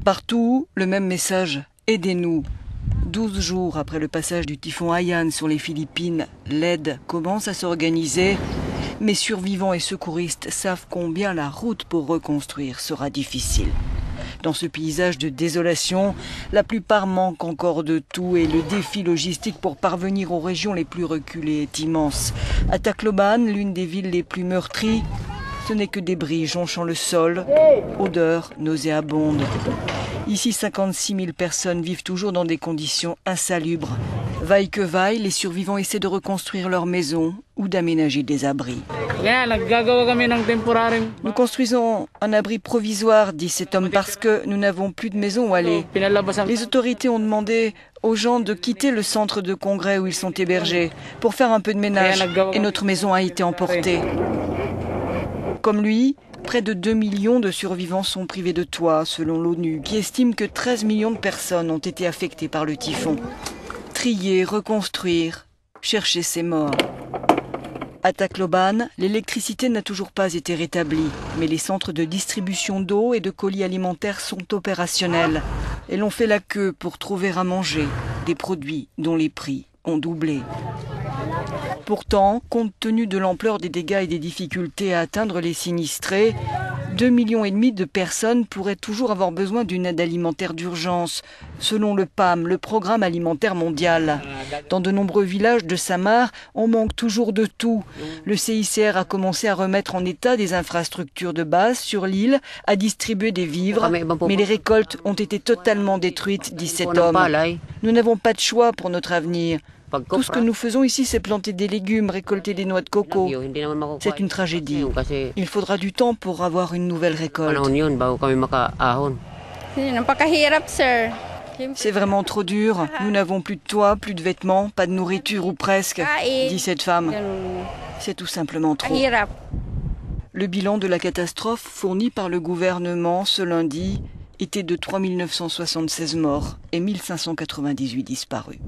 Partout, le même message, aidez-nous. 12 jours après le passage du typhon Haiyan sur les Philippines, l'aide commence à s'organiser. Mais survivants et secouristes savent combien la route pour reconstruire sera difficile. Dans ce paysage de désolation, la plupart manquent encore de tout et le défi logistique pour parvenir aux régions les plus reculées est immense. À Tacloban, l'une des villes les plus meurtries, ce n'est que débris jonchant le sol, odeur nauséabonde. Ici, 56 000 personnes vivent toujours dans des conditions insalubres. Vaille que vaille, les survivants essaient de reconstruire leur maison ou d'aménager des abris. Nous construisons un abri provisoire, dit cet homme, parce que nous n'avons plus de maison où aller. Les autorités ont demandé aux gens de quitter le centre de congrès où ils sont hébergés pour faire un peu de ménage et notre maison a été emportée. Comme lui, près de 2 millions de survivants sont privés de toit, selon l'ONU, qui estime que 13 millions de personnes ont été affectées par le typhon. Trier, reconstruire, chercher ses morts. À Tacloban, l'électricité n'a toujours pas été rétablie, mais les centres de distribution d'eau et de colis alimentaires sont opérationnels. Et l'on fait la queue pour trouver à manger, des produits dont les prix ont doublé. Pourtant, compte tenu de l'ampleur des dégâts et des difficultés à atteindre les sinistrés, 2,5 millions de personnes pourraient toujours avoir besoin d'une aide alimentaire d'urgence, selon le PAM, le Programme alimentaire mondial. Dans de nombreux villages de Samar, on manque toujours de tout. Le CICR a commencé à remettre en état des infrastructures de base sur l'île, à distribuer des vivres, mais les récoltes ont été totalement détruites, dit cet homme. Nous n'avons pas de choix pour notre avenir. Tout ce que nous faisons ici, c'est planter des légumes, récolter des noix de coco. C'est une tragédie. Il faudra du temps pour avoir une nouvelle récolte. C'est vraiment trop dur. Nous n'avons plus de toit, plus de vêtements, pas de nourriture ou presque, dit cette femme. C'est tout simplement trop. Le bilan de la catastrophe fourni par le gouvernement ce lundi était de 3 976 morts et 1 598 disparus.